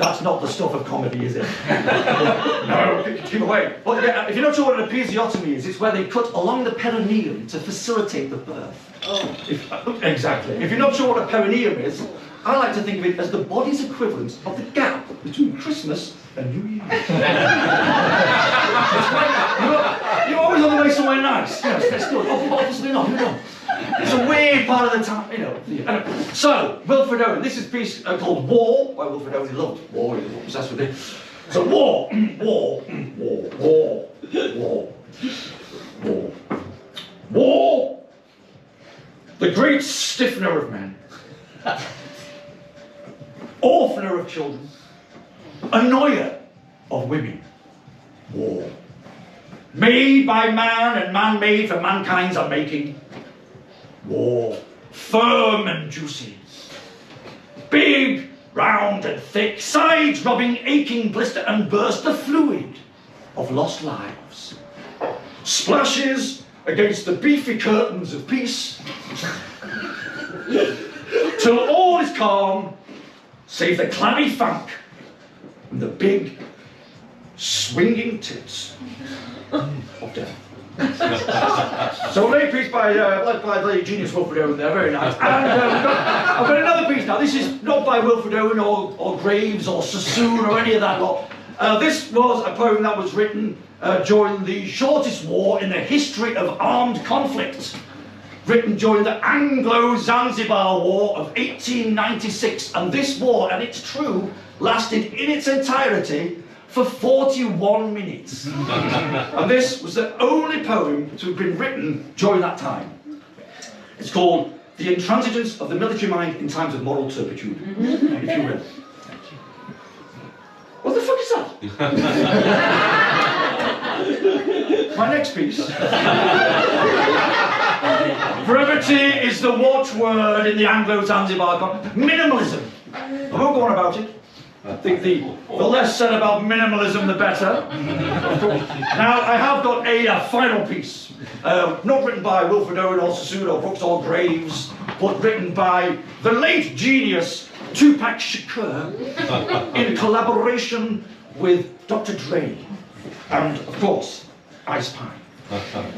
That's not the stuff of comedy, is it? No, keep away. But yeah, if you're not sure what an episiotomy is, it's where they cut along the perineum to facilitate the birth. Exactly. If you're not sure what a perineum is, I like to think of it as the body's equivalent of the gap between Christmas and New Year. You're always on the way somewhere nice. Yes, that's good. Obviously not, you know. It's a weird part of the time, you know. So, Wilfred Owen, this is a piece called War. Well, Wilfred Owen, he loved war, he was obsessed with it. So, war. The great stiffener of men. Orphaner of children. Annoyer of women. War. Made by man and man made for mankind's unmaking. War. Firm and juicy. Big, round and thick. Sides rubbing, aching, blister and burst. The fluid of lost lives. Splashes against the beefy curtains of peace. Till all is calm, save the clammy funk and the big, swinging tits of death. So a late piece by the genius Wilfred Owen there, very nice. And I've got another piece now. This is not by Wilfred Owen or Graves or Sassoon or any of that lot. This was a poem that was written during the shortest war in the history of armed conflict. Written during the Anglo-Zanzibar War of 1896. And this war, and it's true, lasted in its entirety for 41 minutes. And this was the only poem to have been written during that time. It's called The Intransigence of the Military Mind in Times of Moral Turpitude, if you will. What the fuck is that? My next piece. Brevity is the watchword in the Anglo-Zanzibar context. Minimalism. I won't go on about it. I think the less said about minimalism, the better. Now, I have got a final piece. Not written by Wilfred Owen or Sassoon or Brooks or Graves, but written by the late genius Tupac Shakur in collaboration with Dr. Dre and, of course, Ice Pine.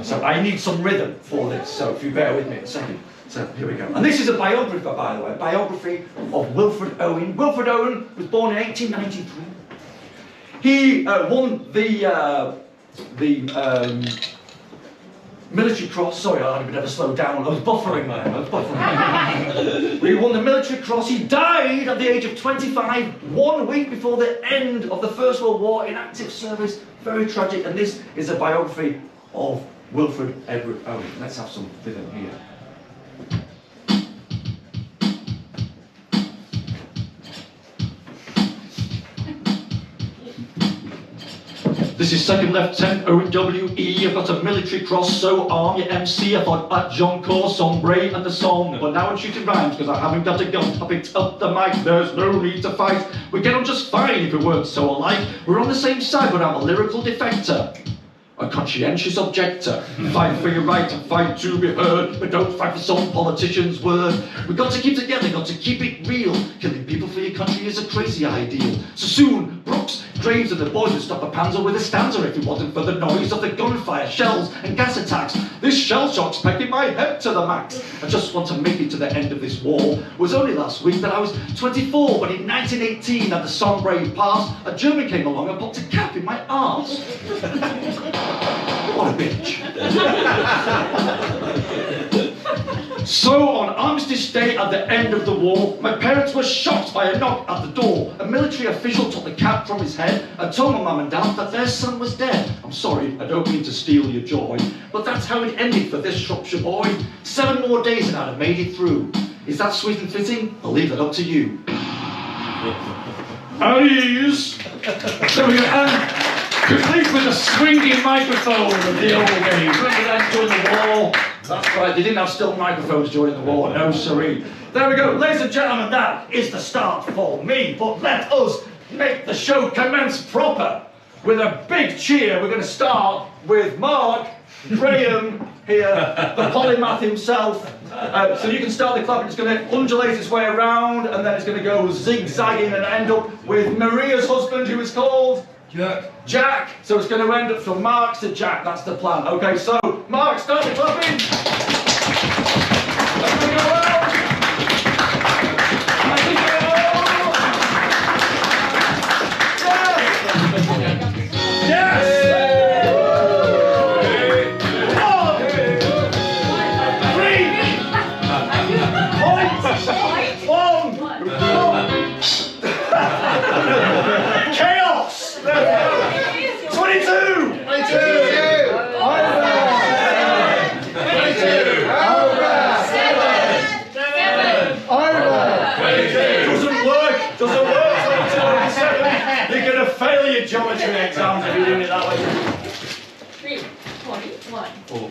So I need some rhythm for this, so if you bear with me a second. So here we go. And this is a biography, by the way, a biography of Wilfred Owen. Wilfred Owen was born in 1893. He won the Military Cross. Sorry, I had a bit of a slow down. I was buffering there. He won the Military Cross. He died at the age of 25, 1 week before the end of the First World War in active service. Very tragic. And this is a biography of Wilfred Edward Owen. Let's have some rhythm here. This is Second Lieutenant Owen W.E. I've got a military cross, so arm your MC. I thought at John Corps, Sombre and the song, but now I'm shooting rhymes because I haven't got a gun. I picked up the mic, there's no need to fight. We get on just fine if we weren't so alike. We're on the same side, but I'm a lyrical defector. A conscientious objector. Fight for your right and fight to be heard, but don't fight for some politician's word. We've got to keep together, got to keep it real. Killing people for your country is a crazy ideal. So soon, Brooks, Graves and the boys would stop a panzer with a stanza if it wasn't for the noise of the gunfire, shells and gas attacks. This shell shock's pecking my head to the max. I just want to make it to the end of this war. It was only last week that I was 24, when in 1918 at the Sombre Pass, a German came along and popped a cap in my arse. What a bitch. So on Armistice Day at the end of the war, my parents were shocked by a knock at the door. A military official took the cap from his head and told my mum and dad that their son was dead. I'm sorry, I don't mean to steal your joy, but that's how it ended for this Shropshire boy. 7 more days and I'd have made it through. Is that sweet and fitting? I'll leave it up to you. At ease. There we go. Complete with a swinging microphone of the old days. Remember that during the war? That's right, they didn't have still microphones during the war, no siree. There we go, ladies and gentlemen, that is the start for me. But let us make the show commence proper with a big cheer. We're going to start with Mark, Graham, here, the polymath himself. So you can start the clap. It's going to undulate its way around, and then it's going to go zigzagging and end up with Maria's husband, who is called Jack. So it's going to end up from Mark to Jack. That's the plan. Okay, so Mark, start the clapping. Let's go around. Chaos! 22! 22! You're going to fail your geometry exams if you're doing it that way. 3, 21. Oh,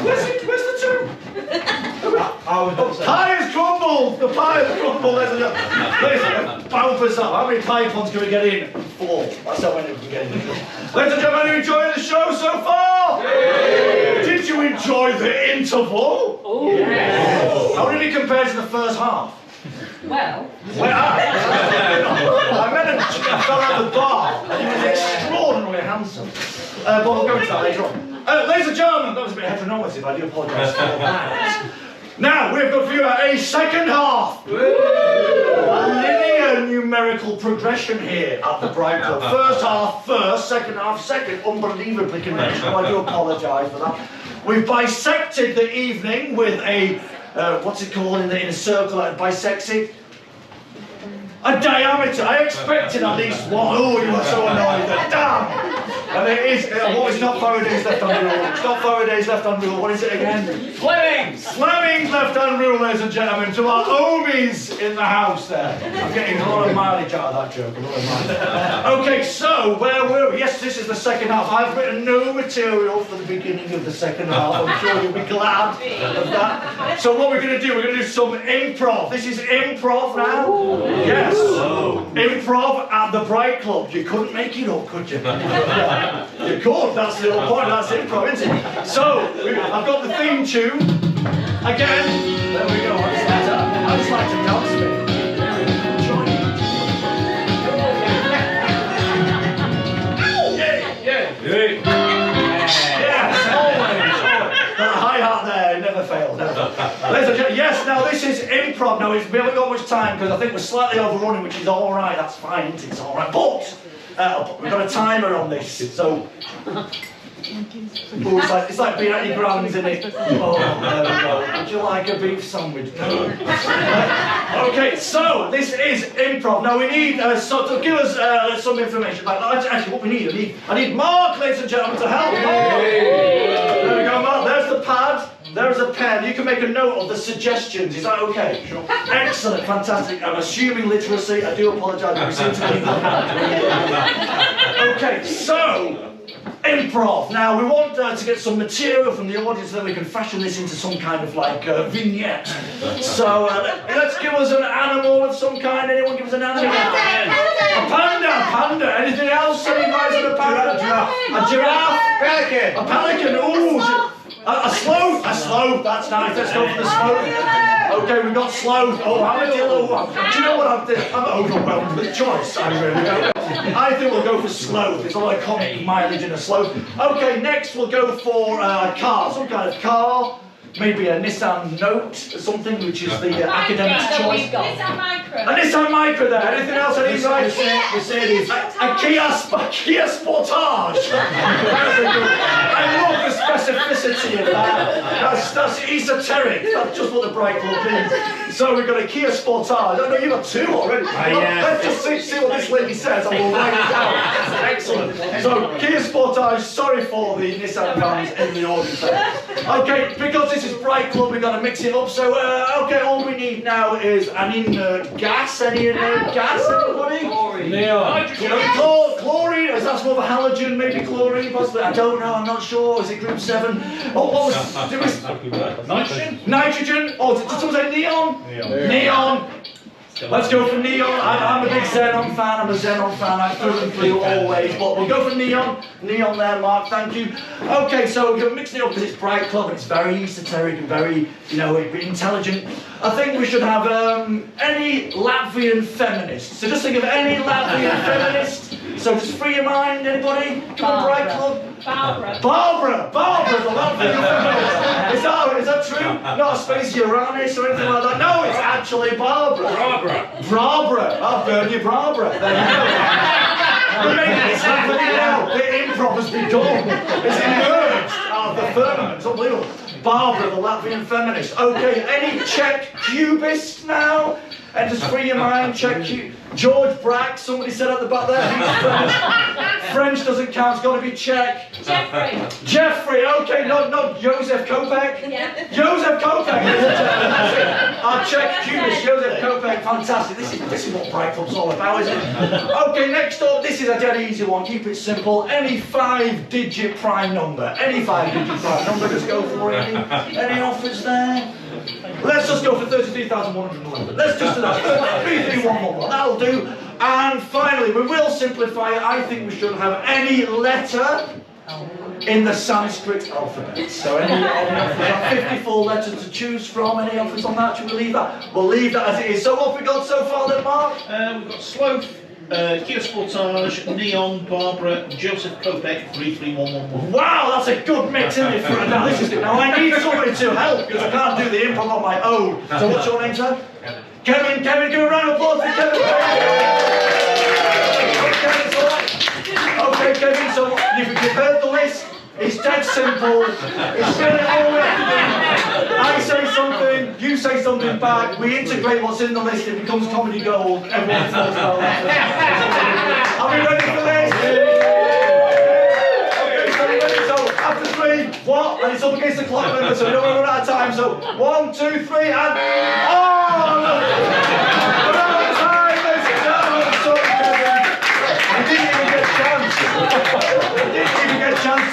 where's the 2? Pie has crumbled! The pie has crumbled! Ladies, bouncers up. How many pie pods can we get in? 4. That's how many we can get in. Ladies and gentlemen, are you enjoying the show so far? Yay. Did you enjoy the interval? Oh, yes. How did it compare to the first half? Well, I met a chicken fell out of the bar and he was extraordinarily handsome. But we'll go into that later on. Ladies and gentlemen, that was a bit heteronormative, I do apologise for that. Now, we've got for you a second half. A linear numerical progression here at the Bright Club. First half first, second half second. Unbelievably conventional, I do apologise for that. We've bisected the evening with a what's it called in a circle? Bisected? A diameter. I expected at least one. Oh, you were so annoyed. Damn! And it is. What is not Faraday's left-hand rule? It's not Faraday's left-hand rule. What is it again? Fleming's! Fleming's left-hand rule, ladies and gentlemen. To our Omies in the house there. I'm getting a lot of mileage out of that joke. A lot of mileage. Okay, so where were we? Yes, this is the second half. I've written no material for the beginning of the second half. I'm sure you'll be glad of that. So what we're going to do? We're going to do some improv. This is improv now. Ooh. Yes. Oh. Improv at the Bright Club. You couldn't make it up, could you? You could. That's the whole point. That's improv, isn't it? So I've got the theme tune again. There we go. I just like to dance a bit. Join it. Yes, always. That high hat there never fails. Ladies and gentlemen, yes. Now this is improv. Now we haven't got much time because I think we're slightly overrunning, which is all right. That's fine. It's all right. But we've got a timer on this, so. Oh, it's like being at your grand's, isn't it? Oh, there we go. Would you like a beef sandwich? No. Okay, so this is improv. Now we need to give us some information about that. Actually, what we need, I need Mark, ladies and gentlemen, to help. Mark. There we go, Mark. There's the pad. There's a pen. You can make a note of the suggestions. Is that okay? Sure. Excellent, fantastic. I'm assuming literacy. I do apologise, but we seem to be okay, so. Improv. Now we want to get some material from the audience so that we can fashion this into some kind of like vignette. So let's give us an animal of some kind. Anyone give us an animal? A panda. Anything else? Any guys with a panda? A giraffe. Pelican. A pelican. Ooh. A sloth. That's nice. Let's go for the sloth. Okay, we've got sloth. Oh, how many? Do you know what I'm overwhelmed with choice. I think we'll go for sloth. It's a lot of comic mileage in a sloth. Okay, next we'll go for a car, some kind of car. Maybe a Nissan Note or something, which is the academic choice. Nissan Micra. A Nissan Micra there. Anything else I need right? Mercedes. A Kia Sportage. I love the specificity of that. That's esoteric. That's just what the Bright Club means. So we've got a Kia Sportage. I know you've got 2 already. Let's just see what this lady says and we'll write it down. Excellent. So Kia Sportage, sorry for the Nissan fans in the audience there. Okay, because this is Bright Club, we've got to mix it up. So, okay, all we need now is an inert gas. Any inert gas, anybody? Chlorine. Chlorine, is that more of a halogen, maybe chlorine, possibly? I don't know, I'm not sure. Is it group 7? Oh, what was Nitrogen? Nitrogen? Oh, did someone say neon? Neon. Let's go for Neon. I'm a big Xenon fan. I'm a Xenon fan. I through and through always. But we'll go for Neon. Neon there, Mark. Thank you. Okay, so we're mixing it up because it's Bright Club and it's very esoteric and very, you know, intelligent. I think we should have any Latvian feminist. So just think of any Latvian feminist. So just free your mind, anybody? Come on, Bright Club. Barbara. Barbara, the Latvian feminist. Is that true? Not a space Uranus or anything like that. No, it's actually Barbara. Barbara. I'll burn you, Barbara. There you go. We're making this happening now. The improv has begun. It's emerged out of the firmament. It's unbelievable. Barbara, the Latvian feminist. Okay, any Czech cubist now? And just free your mind, Czech George Brack, somebody said at the back there, he's French. French doesn't count, it's got to be Czech. Jeffrey, okay, not Josef Kopek. Yeah. Josef Kopek, our Czech cubist, Josef Kopek, fantastic. This is what Bright Club's all about, isn't it? Okay, next up, this is a dead easy one, keep it simple. Any 5-digit prime number, just go for it. Any offers there? Let's just go for 33,111. Let's just do that. 33,111. That'll do. And finally, we will simplify it. I think we should have any letter in the Sanskrit alphabet. So any offers, 54 letters to choose from. Any offers on that? Should we leave that? We'll leave that as it is. So what have we got so far then, Mark? We've got Sloth, Kia Sportage, Neon, Barbara, Joseph Kopek, 33111. Wow, that's a good mix, isn't it? Now, this is it. Now, I need somebody to help because I can't do the improv on my own. So, what's your name, sir? Kevin, give a round of applause for Kevin. Okay, Kevin, so you've heard the list. It's dead simple. It's really all we have to do. I say something, you say something back, we integrate what's in the list, it becomes comedy gold, everyone falls about that. Are we ready for this? Okay, so we're ready. So after 3, what? And it's up against the clock, remember, so we don't want to run out of time. So 1, 2, 3, and oh! We're out of time, ladies and gentlemen. Sorry, Kevin. We didn't even get a chance.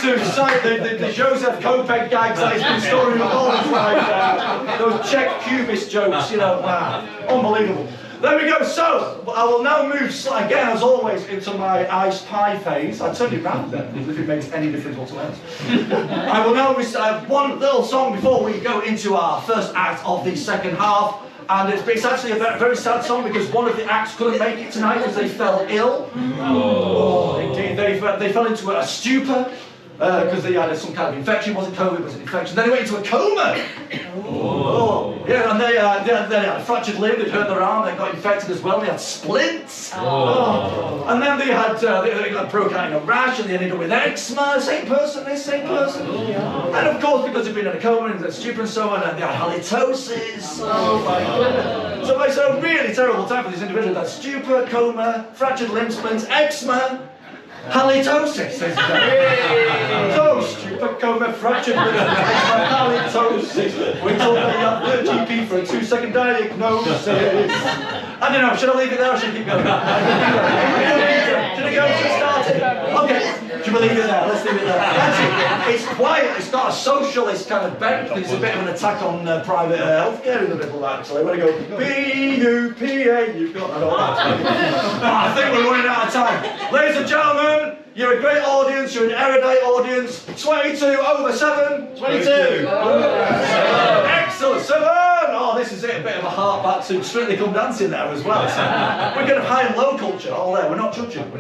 To cite the Joseph Kopek gags that he's been storing with all his life, those Czech cubist jokes, you know, wow, unbelievable. There we go, so I will now move, again as always, into my ice pie phase. I turned it round then, if it makes any difference whatsoever. I will now recite one little song before we go into our first act of the second half. And it's actually a very sad song because one of the acts couldn't make it tonight because they fell ill. Oh, indeed, they fell into a stupor because they had some kind of infection. It wasn't COVID, it was an infection. Then they went into a coma. Oh. Yeah, and they had a fractured limb, they'd hurt their arm, they got infected as well, they had splints. Oh. And then they got broke out in a rash and they ended up with eczema. Same person. And of course, because they'd been in a coma and they're stupid and so on, and they had halitosis. Oh my goodness. So it's a really terrible time for this individual. That stupor, coma, fractured limb splints, eczema, halitosis. So stupid, coma, fractured limb splints, halitosis. We're told that you have the GP for a 2-second diagnosis. I don't know, should I leave it there or should I keep going? Should I go? Should I start it? Okay, should we leave it there? Let's leave it there. That's it. It's quiet, it's got a socialist kind of bent, but it's a bit of an attack on private healthcare in the middle, actually. When I go, B-U-P-A, you've got that all that. I think we're running out of time. Ladies and gentlemen, you're a great audience, you're an erudite audience. 22 over 7. 22. Excellent. 7. Oh, this is it. A bit of a heart back to Strictly Come Dancing there as well. So we're going to high and low culture all there. We're not judging.